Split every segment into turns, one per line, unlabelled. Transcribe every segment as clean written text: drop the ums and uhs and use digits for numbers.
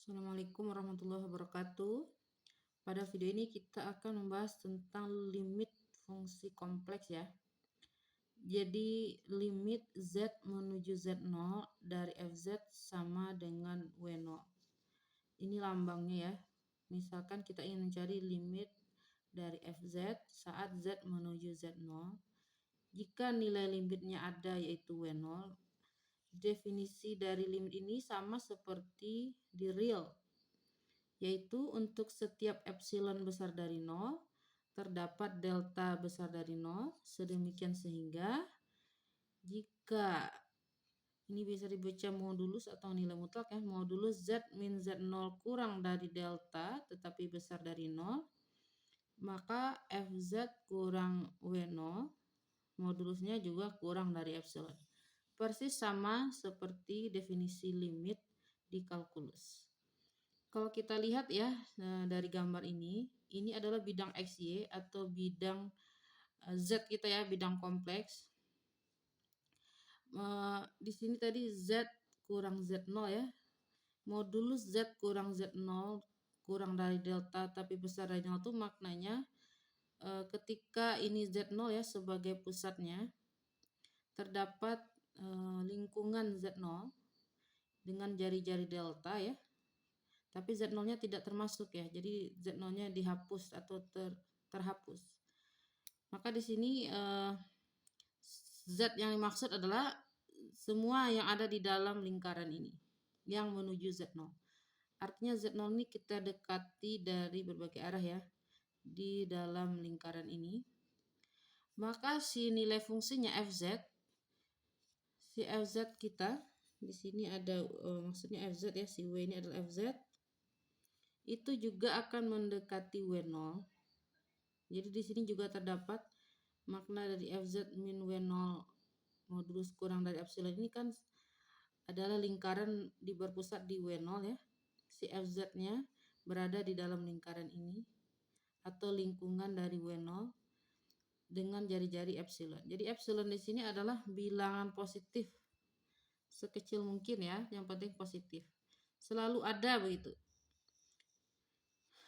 Assalamualaikum warahmatullahi wabarakatuh. Pada video ini kita akan membahas tentang limit fungsi kompleks ya. Jadi limit Z menuju Z0 dari Fz sama dengan W0. Ini lambangnya ya. Misalkan kita ingin mencari limit dari Fz saat Z menuju Z0. Jika nilai limitnya ada yaitu W0, definisi dari limit ini sama seperti di real, yaitu untuk setiap epsilon besar dari 0 terdapat delta besar dari 0, sedemikian sehingga jika ini bisa dibaca modulus atau nilai mutlak ya, modulus Z min Z0 kurang dari delta tetapi besar dari 0, maka Fz kurang W0 modulusnya juga kurang dari epsilon. Persis sama seperti definisi limit di kalkulus. Kalau kita lihat ya dari gambar ini adalah bidang XY atau bidang Z kita ya, bidang kompleks. Di sini tadi Z kurang Z0 ya. Modulus Z kurang Z0 kurang dari delta tapi besar dari 0 itu maknanya ketika ini Z0 ya sebagai pusatnya, terdapat lingkungan Z0 dengan jari-jari delta ya. Tapi Z0-nya tidak termasuk ya. Jadi Z0-nya dihapus atau terhapus. Maka di sini Z yang dimaksud adalah semua yang ada di dalam lingkaran ini yang menuju Z0. Artinya Z0 ini kita dekati dari berbagai arah ya di dalam lingkaran ini. Maka si nilai fungsinya Fz, si Fz kita di sini ada maksudnya Fz ya, si W ini adalah Fz. Itu juga akan mendekati W0. Jadi di sini juga terdapat makna dari Fz min W0 modulus kurang dari epsilon ini kan adalah lingkaran berpusat di W0 ya. Si Fz-nya berada di dalam lingkaran ini atau lingkungan dari W0 dengan jari-jari epsilon. Jadi epsilon di sini adalah bilangan positif sekecil mungkin ya, yang penting positif. Selalu ada begitu.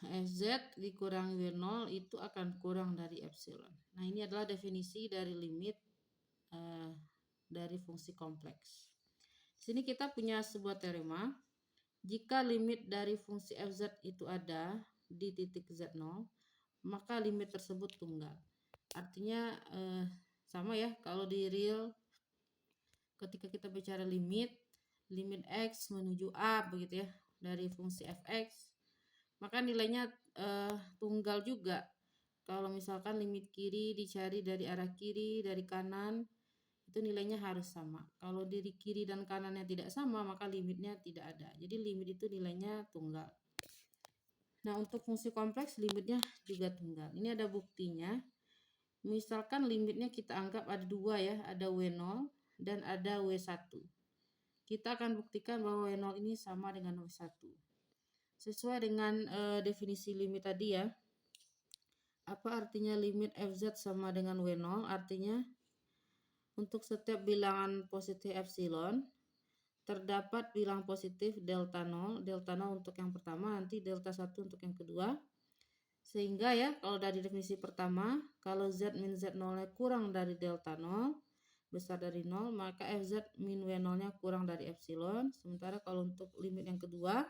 Fz dikurangi W0 itu akan kurang dari epsilon. Nah ini adalah definisi dari limit dari fungsi kompleks. Di sini kita punya sebuah teorema. Jika limit dari fungsi Fz itu ada di titik Z0, maka limit tersebut tunggal. Artinya sama ya, kalau di real ketika kita bicara limit X menuju A begitu ya, dari fungsi Fx, maka nilainya tunggal juga. Kalau misalkan limit kiri dicari dari arah kiri, dari kanan, itu nilainya harus sama. Kalau dari kiri dan kanannya tidak sama, maka limitnya tidak ada. Jadi limit itu nilainya tunggal. Nah, untuk fungsi kompleks limitnya juga tunggal. Ini ada buktinya. Misalkan limitnya kita anggap ada dua ya, ada W0 dan ada W1. Kita akan buktikan bahwa W0 ini sama dengan W1. Sesuai dengan definisi limit tadi ya. Apa artinya limit Fz sama dengan W0? Artinya untuk setiap bilangan positif epsilon terdapat bilang positif delta 0 untuk yang pertama, nanti delta 1 untuk yang kedua. Sehingga ya kalau dari definisi pertama, kalau Z min Z0 nya kurang dari delta 0 besar dari 0, maka Fz min W0 nya kurang dari epsilon. Sementara kalau untuk limit yang kedua,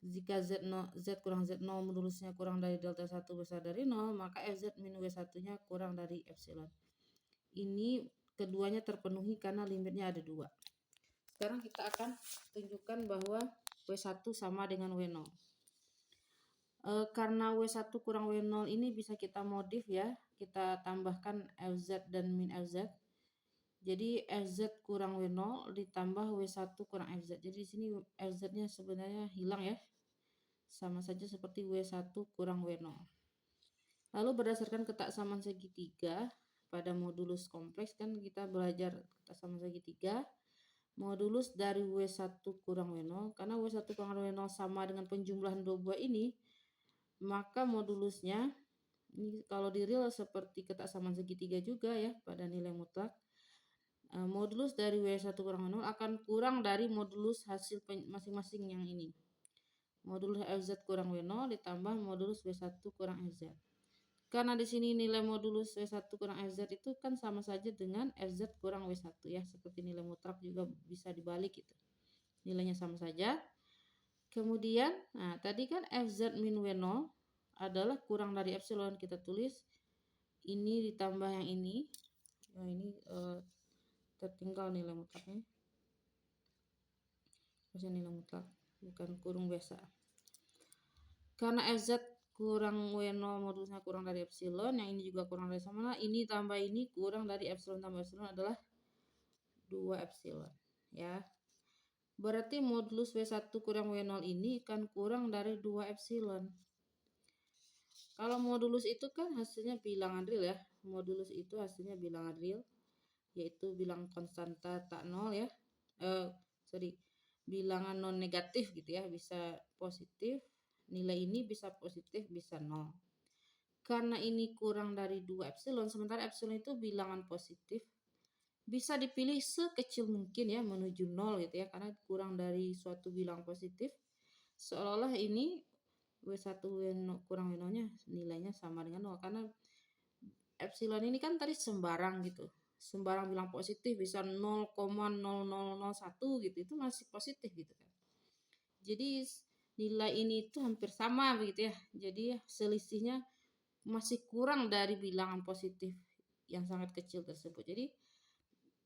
jika Z kurang Z0 modulusnya kurang dari delta 1 besar dari 0, maka Fz min W1 nya kurang dari epsilon. Ini keduanya terpenuhi karena limitnya ada dua. Sekarang kita akan tunjukkan bahwa W1 sama dengan W0. Karena W1 kurang W0 ini bisa kita modif ya, kita tambahkan Fz dan min Fz. Jadi Fz kurang W0 ditambah W1 kurang Fz. Jadi di sini Fz-nya sebenarnya hilang ya. Sama saja seperti W1 kurang W0. Lalu berdasarkan ketaksamaan segitiga pada modulus kompleks kan kita belajar ketaksamaan segitiga. Modulus dari W1 kurang W0, karena W1 kurang W0 sama dengan penjumlahan dua buah ini, maka modulusnya ini kalau di real seperti ketaksamaan segitiga juga ya pada nilai mutlak. Modulus dari W1 kurang W0 akan kurang dari modulus hasil masing-masing yang ini. Modulus FZ kurang W0 ditambah modulus W1 kurang FZ. Karena di sini nilai modulus W1 kurang FZ itu kan sama saja dengan FZ kurang W1 ya. Seperti nilai mutlak juga bisa dibalik gitu. Nilainya sama saja. Kemudian, nah tadi kan FZ min W0 adalah kurang dari epsilon. Kita tulis ini ditambah yang ini. Nah ini tertinggal nilai mutlaknya. Maksudnya nilai mutlak, bukan kurung biasa. Karena FZ kurang W0 modulusnya kurang dari epsilon, yang ini juga kurang dari sama. Nah, ini tambah ini kurang dari epsilon tambah epsilon adalah 2 epsilon. Ya. Berarti modulus W1 kurang W0 ini kan kurang dari 2 epsilon. Kalau modulus itu kan hasilnya bilangan real ya. Modulus itu hasilnya bilangan real, yaitu bilangan konstanta tak nol ya. Bilangan non negatif gitu ya, bisa positif, nilai ini bisa positif, bisa nol. Karena ini kurang dari 2 epsilon, sementara epsilon itu bilangan positif, bisa dipilih sekecil mungkin ya menuju nol gitu ya, karena kurang dari suatu bilangan positif, seolah-olah ini W1 kurang W0 nya nilainya sama dengan nol, karena epsilon ini kan tadi sembarang gitu. Sembarang bilang positif bisa 0,0001 gitu, itu masih positif gitu kan. Jadi nilai ini itu hampir sama begitu ya. Jadi selisihnya masih kurang dari bilangan positif yang sangat kecil tersebut. Jadi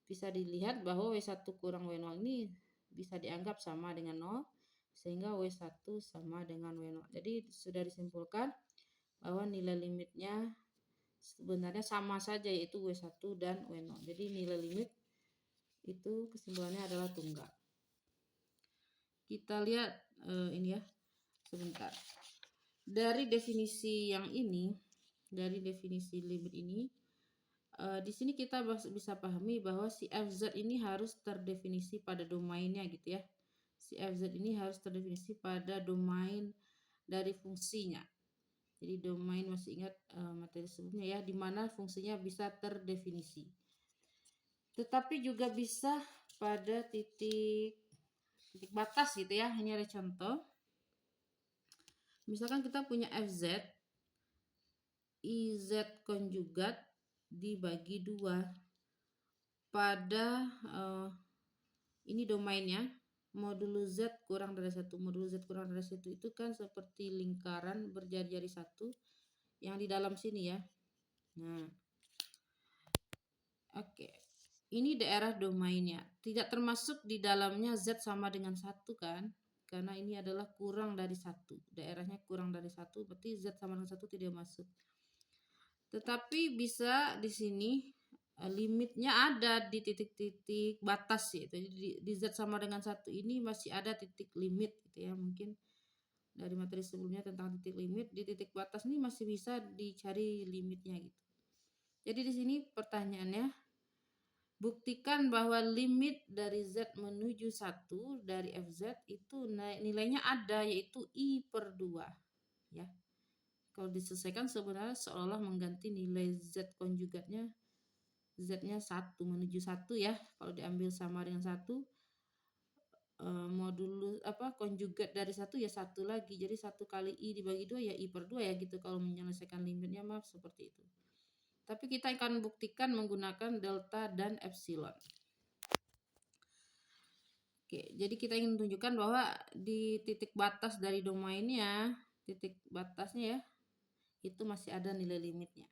bisa dilihat bahwa W1 kurang W0 ini bisa dianggap sama dengan 0, sehingga W1 sama dengan W0. Jadi sudah disimpulkan bahwa nilai limitnya sebenarnya sama saja, yaitu W1 dan W0. Jadi nilai limit itu kesimpulannya adalah tunggal. Kita lihat ini ya, sebentar. Dari definisi yang ini, dari definisi limit ini, di sini kita bisa pahami bahwa si FZ ini harus terdefinisi pada domainnya gitu ya. Si FZ ini harus terdefinisi pada domain dari fungsinya. Jadi domain, masih ingat materi sebelumnya ya, di mana fungsinya bisa terdefinisi. Tetapi juga bisa pada titik batas gitu ya. Ini ada contoh. Misalkan kita punya FZ, IZ konjugat dibagi 2 pada ini domainnya, modulus Z kurang dari 1. Modulus Z kurang dari 1 itu kan seperti lingkaran berjari-jari 1 yang di dalam sini ya. Nah, oke. Ini daerah domainnya. Tidak termasuk di dalamnya Z sama dengan 1 kan? Karena ini adalah kurang dari 1. Daerahnya kurang dari 1, berarti Z sama dengan 1 tidak masuk. Tetapi bisa di sini limitnya ada di titik-titik batas ya. Jadi di Z sama dengan 1 ini masih ada titik limit gitu ya. Mungkin dari materi sebelumnya tentang titik limit, di titik batas ini masih bisa dicari limitnya gitu. Jadi di sini pertanyaannya, buktikan bahwa limit dari Z menuju 1 dari FZ itu nilainya ada, yaitu I/2 ya. Kalau diselesaikan sebenarnya seolah mengganti nilai Z konjugatnya, Z-nya 1 menuju 1 ya. Kalau diambil sama dengan 1, modulus konjugat dari 1 ya 1 lagi. Jadi 1 kali I dibagi 2 ya I/2 ya gitu kalau menyelesaikan limitnya, maaf seperti itu. Tapi kita akan buktikan menggunakan delta dan epsilon. Oke, jadi kita ingin menunjukkan bahwa di titik batas dari domainnya, titik batasnya ya, itu masih ada nilai limitnya.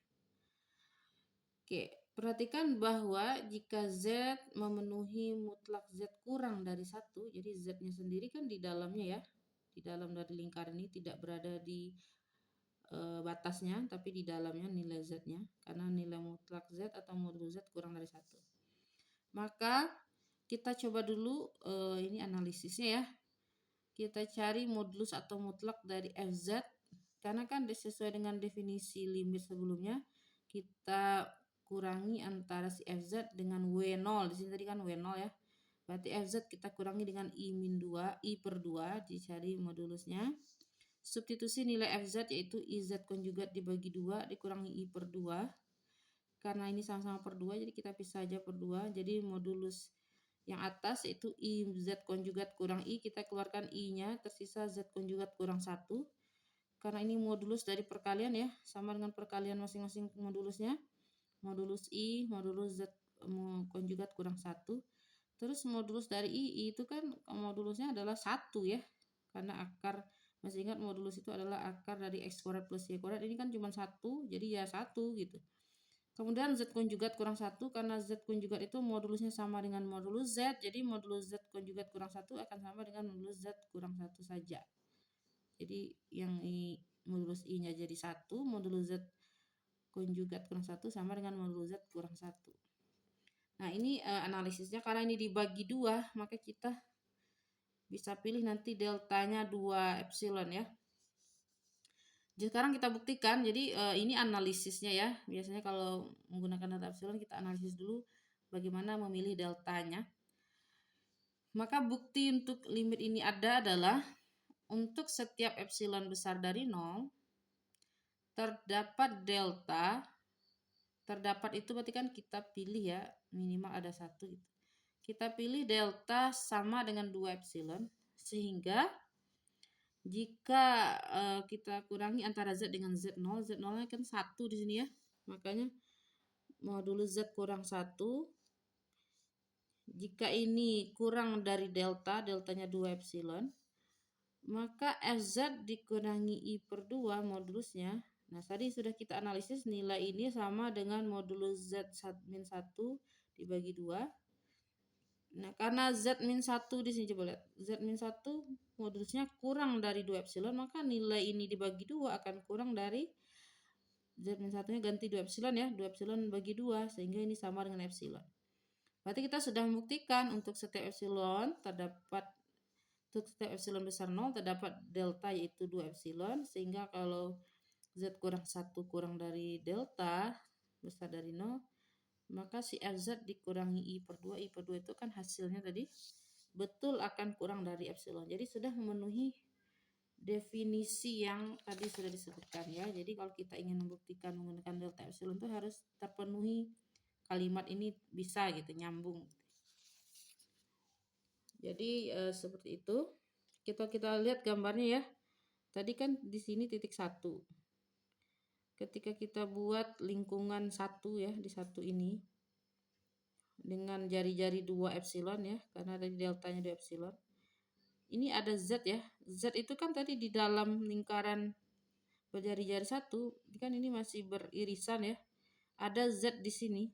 Oke, perhatikan bahwa jika Z memenuhi mutlak Z kurang dari 1, jadi Z-nya sendiri kan di dalamnya ya, di dalam dari lingkaran ini tidak berada di batasnya, tapi di dalamnya nilai Z-nya, karena nilai mutlak Z atau modulus Z kurang dari 1. Maka kita coba dulu ini analisisnya ya. Kita cari modulus atau mutlak dari FZ, karena kan sesuai dengan definisi limit sebelumnya, kita kurangi antara si FZ dengan W0. Di sini tadi kan W0 ya. Berarti FZ kita kurangi dengan I-2, I/2, dicari modulusnya. Substitusi nilai FZ yaitu IZ konjugat dibagi 2 dikurangi I/2. Karena ini sama-sama per 2, jadi kita pisah aja per 2. Jadi modulus Yang atas itu I Z konjugat kurang I, kita keluarkan I-nya, tersisa Z konjugat kurang 1. Karena ini modulus dari perkalian ya, sama dengan perkalian masing-masing modulusnya. Modulus I, modulus Z konjugat kurang 1. Terus modulus dari I itu kan modulusnya adalah 1 ya. Karena akar, masih ingat modulus itu adalah akar dari X kuadrat plus Y kuadrat. Ini kan cuma 1, jadi ya 1 gitu. Kemudian Z konjugat kurang 1, karena Z konjugat itu modulusnya sama dengan modulus Z, jadi modulus Z konjugat kurang 1 akan sama dengan modulus Z kurang 1 saja. Jadi yang modulus I-nya jadi 1, modulus Z konjugat kurang 1 sama dengan modulus Z kurang 1. Nah ini analisisnya, karena ini dibagi 2, maka kita bisa pilih nanti deltanya 2 epsilon ya. Jadi sekarang kita buktikan, jadi ini analisisnya ya. Biasanya kalau menggunakan delta epsilon kita analisis dulu bagaimana memilih deltanya. Maka bukti untuk limit ini adalah untuk setiap epsilon besar dari 0 terdapat delta. Terdapat itu berarti kan kita pilih ya, minimal ada 1 gitu. Kita pilih delta sama dengan 2 epsilon, sehingga jika kita kurangi antara Z dengan Z0, Z0-nya kan 1 di sini ya. Makanya modulus Z kurang 1. Jika ini kurang dari delta, deltanya 2 epsilon, maka FZ dikurangi I per 2 modulusnya. Nah, tadi sudah kita analisis, nilai ini sama dengan modulus Z min 1 dibagi 2. Nah, karena Z min 1 di sini, coba lihat. Z min 1 modulusnya kurang dari 2 epsilon, maka nilai ini dibagi 2 akan kurang dari Z min 1-nya ganti 2 epsilon ya. 2 epsilon bagi 2, sehingga ini sama dengan epsilon. Berarti kita sudah membuktikan untuk setiap epsilon besar 0 terdapat delta yaitu 2 epsilon, sehingga kalau Z kurang 1 kurang dari delta besar dari 0, maka si FZ dikurangi I per 2. I per 2 itu kan hasilnya tadi betul akan kurang dari epsilon. Jadi sudah memenuhi definisi yang tadi sudah disebutkan ya. Jadi kalau kita ingin membuktikan menggunakan delta epsilon itu harus terpenuhi kalimat ini, bisa gitu, nyambung. Jadi seperti itu. Kita lihat gambarnya ya. Tadi kan di sini titik 1. Ketika kita buat lingkungan 1 ya, di 1 ini dengan jari-jari 2 epsilon ya, karena dari deltanya 2 epsilon. Ini ada Z ya. Z itu kan tadi di dalam lingkaran berjari-jari 1, kan ini masih beririsan ya. Ada Z di sini.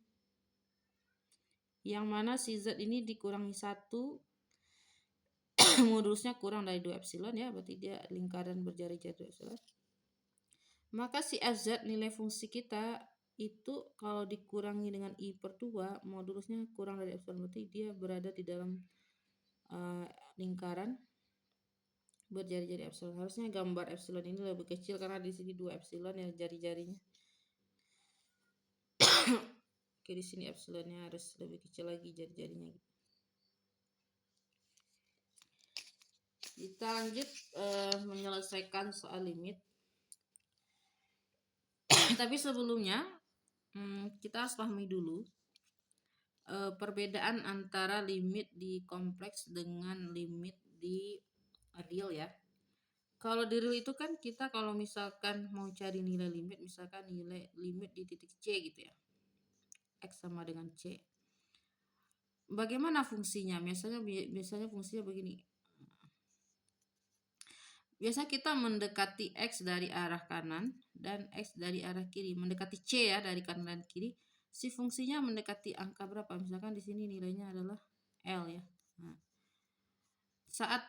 Yang mana si Z ini dikurangi 1, modulusnya kurang dari 2 epsilon ya, berarti dia lingkaran berjari-jari 2 epsilon. Maka si FZ, nilai fungsi kita itu kalau dikurangi dengan I per 2, modulusnya kurang dari epsilon, berarti dia berada di dalam lingkaran berjari-jari epsilon. Harusnya gambar epsilon ini lebih kecil karena di sini 2 epsilon ya jari-jarinya. Oke, di sini epsilonnya harus lebih kecil lagi jari-jarinya. Kita lanjut menyelesaikan soal limit. Tapi sebelumnya kita harus pahami dulu perbedaan antara limit di kompleks dengan limit di real ya. Kalau di real itu kan kita kalau misalkan mau cari nilai limit, misalkan nilai limit di titik C gitu ya, X sama dengan C. Bagaimana fungsinya? Biasanya fungsinya begini. Biasa kita mendekati X dari arah kanan dan X dari arah kiri. Mendekati C ya, dari kanan dan kiri. Si fungsinya mendekati angka berapa? Misalkan di sini nilainya adalah L ya. Nah, saat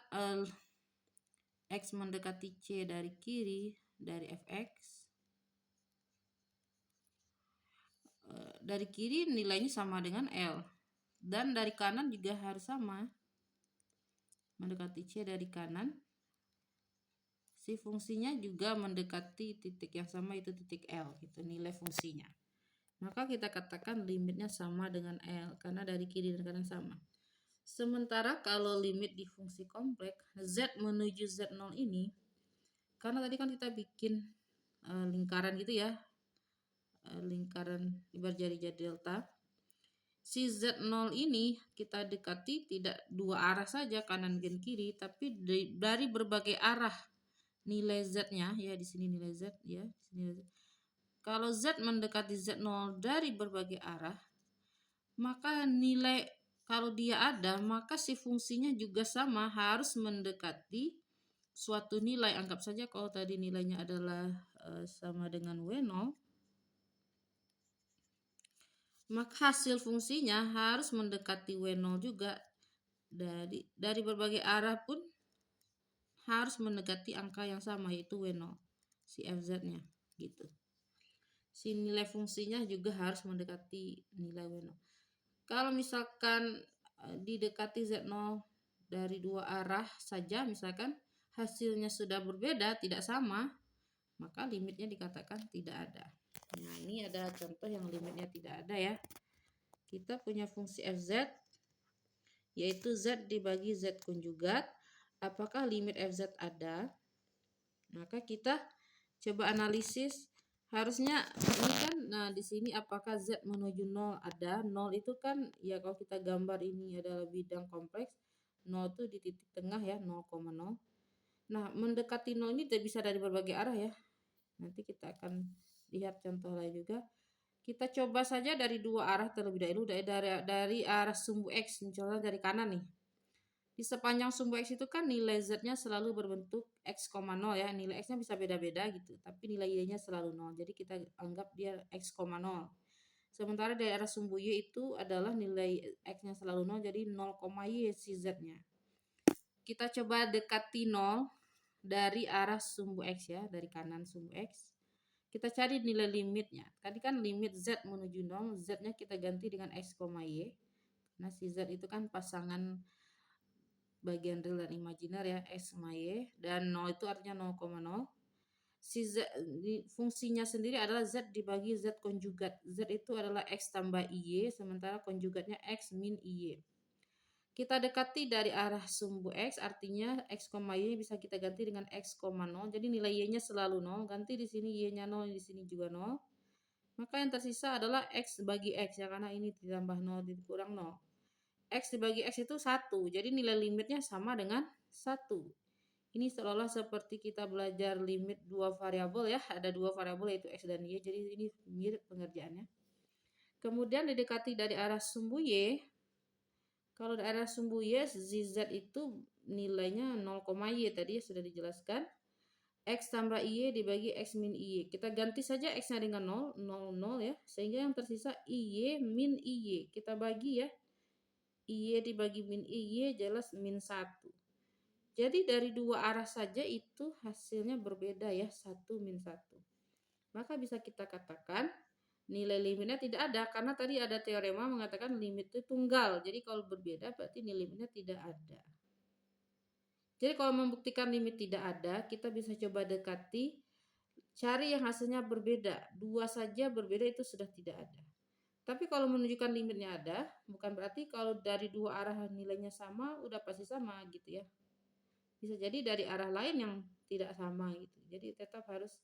X mendekati C dari kiri, dari Fx, dari kiri nilainya sama dengan L. Dan dari kanan juga harus sama. Mendekati C dari kanan, si fungsinya juga mendekati titik yang sama, itu titik L, itu nilai fungsinya. Maka kita katakan limitnya sama dengan L karena dari kiri dan kanan sama. Sementara kalau limit di fungsi kompleks Z menuju Z0 ini, karena tadi kan kita bikin lingkaran gitu ya, lingkaran berjari-jari delta. si Z0 ini kita dekati tidak dua arah saja kanan dan kiri, tapi dari berbagai arah nilai Z-nya ya, di sini nilai Z ya, di sini nilai Z. Kalau Z mendekati Z0 dari berbagai arah, maka nilai kalau dia ada, maka si fungsinya juga sama harus mendekati suatu nilai. Anggap saja kalau tadi nilainya adalah sama dengan W0, maka hasil fungsinya harus mendekati W0 juga. Dari berbagai arah pun harus mendekati angka yang sama, yaitu W0, si FZ-nya gitu. Si nilai fungsinya juga harus mendekati nilai W0. Kalau misalkan didekati Z0 dari dua arah saja, misalkan hasilnya sudah berbeda, tidak sama, maka limitnya dikatakan tidak ada. Nah, ini ada contoh yang limitnya tidak ada ya. Kita punya fungsi FZ, yaitu Z dibagi Z konjugat. Apakah limit FZ ada? Maka kita coba analisis. Harusnya ini kan, nah di sini apakah Z menuju 0 ada? 0 itu kan ya, kalau kita gambar ini adalah bidang kompleks, 0 itu di titik tengah ya, 0,0. Nah, mendekati 0 ini tidak bisa dari berbagai arah ya. Nanti kita akan lihat contoh lain juga. Kita coba saja dari dua arah terlebih dahulu, dari arah sumbu X, misalnya dari kanan nih. Di sepanjang sumbu X itu kan nilai Z-nya selalu berbentuk X, 0 ya. Nilai X-nya bisa beda-beda gitu, tapi nilai Y-nya selalu 0. Jadi kita anggap dia X, 0. Sementara dari arah sumbu Y itu adalah nilai X-nya selalu 0, jadi 0, Y si Z-nya. Kita coba dekati 0 dari arah sumbu X ya, dari kanan sumbu X. Kita cari nilai limitnya. Tadi kan limit Z menuju 0, Z-nya kita ganti dengan X, Y. Nah, si Z itu kan pasangan bagian real dan imajiner ya, X, Y, dan 0 itu artinya 0,0. Si Z, fungsinya sendiri adalah Z dibagi Z konjugat. Z itu adalah X tambah Y, sementara konjugatnya X min Y. Kita dekati dari arah sumbu X, artinya X, Y bisa kita ganti dengan X, 0. Jadi nilai Y-nya selalu 0. Ganti di sini Y-nya 0, di sini juga 0. Maka yang tersisa adalah X bagi X ya, karena ini ditambah 0 dikurang 0. X dibagi X itu 1. Jadi nilai limitnya sama dengan 1. Ini seolah seperti kita belajar limit dua variabel ya. Ada dua variabel yaitu X dan Y. Jadi ini mirip pengerjaannya. Kemudian didekati dari arah sumbu Y. Kalau dari arah sumbu Y, Z itu nilainya 0, Y tadi sudah dijelaskan. X tambah Y dibagi X min Y. Kita ganti saja X-nya dengan 0, 0, 0 ya. Sehingga yang tersisa Y min Y. Kita bagi ya. Y dibagi min Y jelas min 1. Jadi dari dua arah saja itu hasilnya berbeda ya, 1 min 1. Maka bisa kita katakan nilai limitnya tidak ada, karena tadi ada teorema mengatakan limit itu tunggal. Jadi kalau berbeda berarti nilai limitnya tidak ada. Jadi kalau membuktikan limit tidak ada, kita bisa coba dekati, cari yang hasilnya berbeda. Dua saja berbeda itu sudah tidak ada. Tapi kalau menunjukkan limitnya ada, bukan berarti kalau dari dua arah nilainya sama, udah pasti sama gitu ya. Bisa jadi dari arah lain yang tidak sama gitu. Jadi tetap harus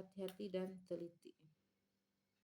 hati-hati dan teliti.